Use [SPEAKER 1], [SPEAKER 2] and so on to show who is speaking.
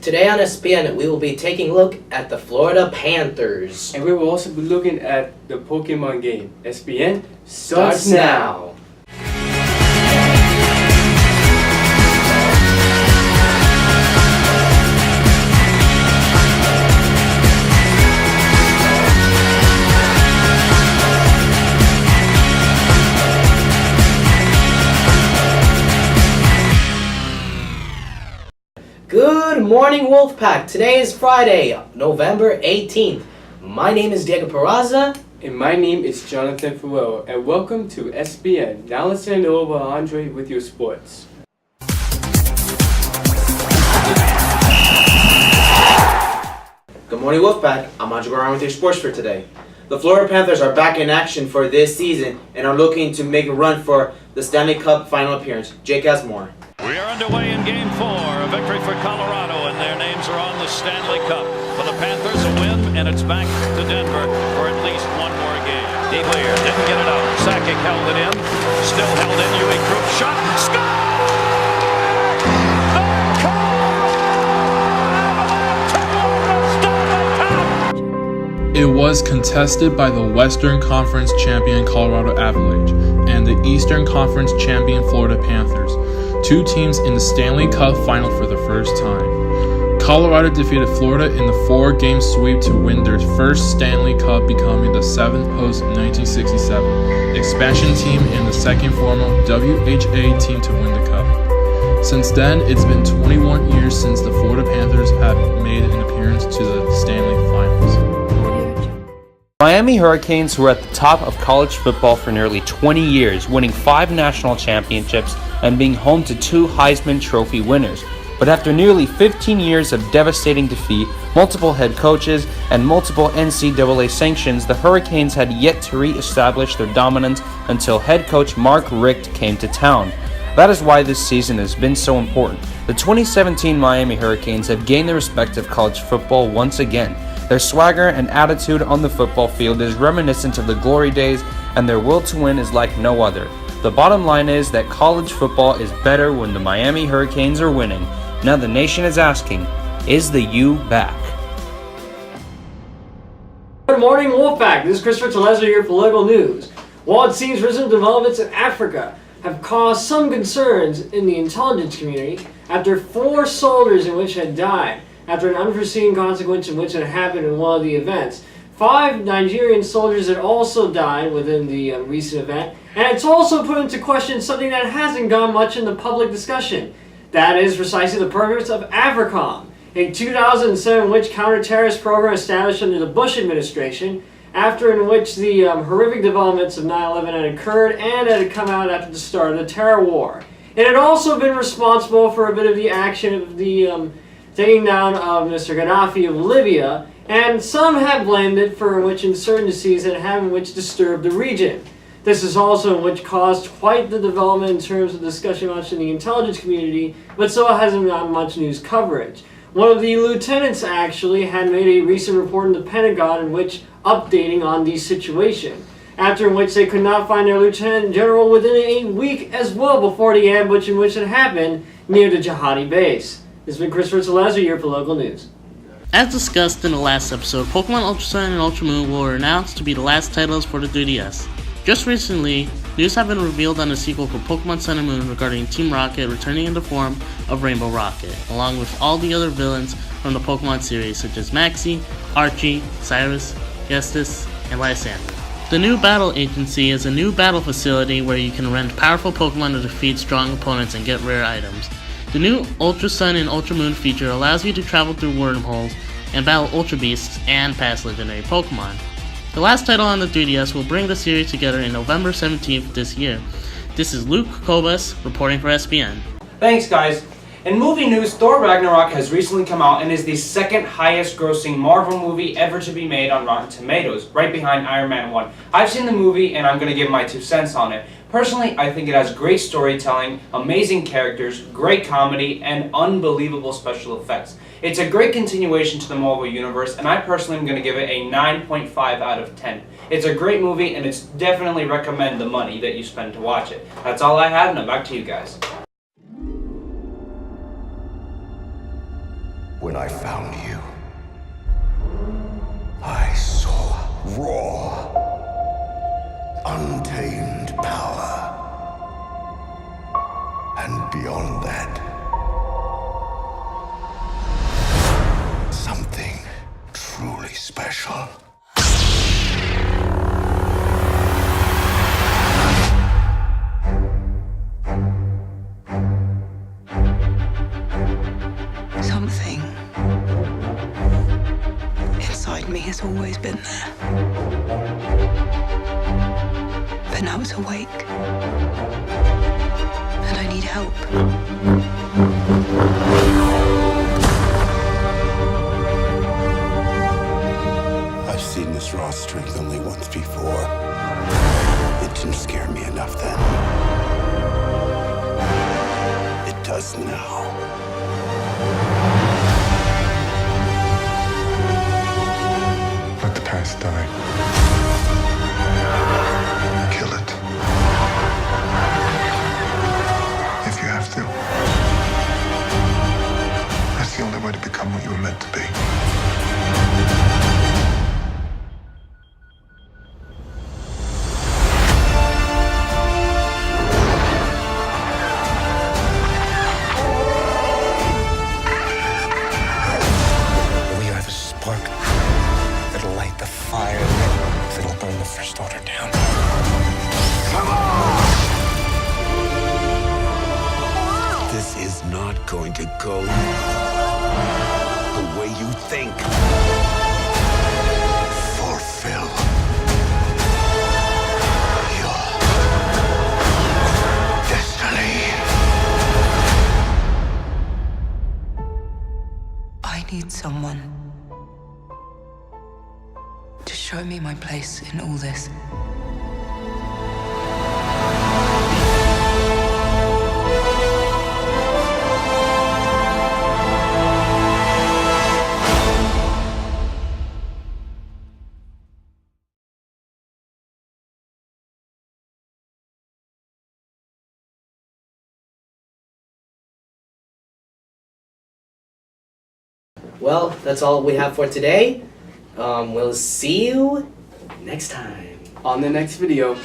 [SPEAKER 1] Today on SPN, we will be taking a look at the Florida Panthers.
[SPEAKER 2] And we will also be looking at the Pokemon game. SPN starts now.
[SPEAKER 1] Good morning, Wolfpack. Today is Friday, November 18th. My name is Diego Peraza.
[SPEAKER 2] And my name is Jonathan Farrell. And welcome to SPN. Now let's send over Andre with your sports.
[SPEAKER 3] Good morning, Wolfpack. I'm Andre Guerrero with your sports for today. The Florida Panthers are back in action for this season and are looking to make a run for the Stanley Cup final appearance. Jake has more.
[SPEAKER 4] We are underway in Game 4, a victory for Colorado, and their names are on the Stanley Cup. For the Panthers, a win, and it's back to Denver for at least one more game. DeClaire didn't get it out. Sakic held it in. Still held in. Uwe Krupp shot. Score!
[SPEAKER 5] It was contested by the Western Conference champion Colorado Avalanche and the Eastern Conference champion Florida Panthers, two teams in the Stanley Cup final for the first time. Colorado defeated Florida in the 4-game sweep to win their first Stanley Cup, becoming the 7th post-1967 expansion team and the second former WHA team to win the Cup. Since then, it's been 21 years since the Florida Panthers have made an appearance to the Stanley Finals.
[SPEAKER 6] Miami Hurricanes were at the top of college football for nearly 20 years, winning 5 national championships and being home to 2 Heisman Trophy winners. But after nearly 15 years of devastating defeat, multiple head coaches, and multiple NCAA sanctions, the Hurricanes had yet to re-establish their dominance until head coach Mark Richt came to town. That is why this season has been so important. The 2017 Miami Hurricanes have gained the respect of college football once again. Their swagger and attitude on the football field is reminiscent of the glory days, and their will to win is like no other. The bottom line is that college football is better when the Miami Hurricanes are winning. Now the nation is asking, is the U back?
[SPEAKER 7] Good morning, Wolfpack. This is Christopher Telezer here for local news. While it seems recent developments in Africa have caused some concerns in the intelligence community after 4 soldiers in which had died after an unforeseen consequence in which had happened in one of the events. 5 Nigerian soldiers had also died within the recent event, and it's also put into question something that hasn't gone much in the public discussion. That is precisely the purpose of AFRICOM, a 2007 witch counter-terrorist program established under the Bush administration, after in which the horrific developments of 9/11 had occurred and had come out after the start of the terror war. It had also been responsible for a bit of the action of the taking down of Mr. Gaddafi of Libya, and some have blamed it for which insurgencies that have in which disturbed the region. This is also in which caused quite the development in terms of discussion much in the intelligence community, but so it hasn't gotten much news coverage. One of the lieutenants actually had made a recent report in the Pentagon in which updating on the situation, after in which they could not find their lieutenant general within a week as well before the ambush in which it happened near the Jihadi base. This has been Christopher Telezer here for local news.
[SPEAKER 8] As discussed in the last episode, Pokemon Ultra Sun and Ultra Moon were announced to be the last titles for the 3DS. Just recently, news have been revealed on the sequel for Pokemon Sun and Moon regarding Team Rocket returning in the form of Rainbow Rocket, along with all the other villains from the Pokemon series such as Maxie, Archie, Cyrus, Gestis, and Lysandre. The new Battle Agency is a new battle facility where you can rent powerful Pokemon to defeat strong opponents and get rare items. The new Ultra Sun and Ultra Moon feature allows you to travel through wormholes and battle Ultra Beasts and past legendary Pokemon. The last title on the 3DS will bring the series together in November 17th this year. This is Luke Kobus reporting for SPN.
[SPEAKER 9] Thanks, guys. In movie news, Thor Ragnarok has recently come out and is the 2nd highest grossing Marvel movie ever to be made on Rotten Tomatoes, right behind Iron Man 1. I've seen the movie and I'm going to give my 2 cents on it. Personally, I think it has great storytelling, amazing characters, great comedy, and unbelievable special effects. It's a great continuation to the Marvel Universe, and I personally am going to give it a 9.5 out of 10. It's a great movie, and it's definitely recommend the money that you spend to watch it. That's all I have, and now back to you guys.
[SPEAKER 10] When I found you, I saw raw, untamed power. And beyond that, something truly special.
[SPEAKER 11] Something inside me has always been there. But now it's awake. And I need help.
[SPEAKER 10] I've seen this raw strength only once before. It didn't scare me enough then. It does now. Let the past die. Kill it. If you have to. That's the only way to become what you were meant to be. We are the spark that'll light the fire that'll burn the First Order down. Come on! This is not going to go the way you think. Fulfill your destiny.
[SPEAKER 11] I need someone to show me my place in all this.
[SPEAKER 1] Well, that's all we have for today. We'll see you next time.
[SPEAKER 2] On the next video.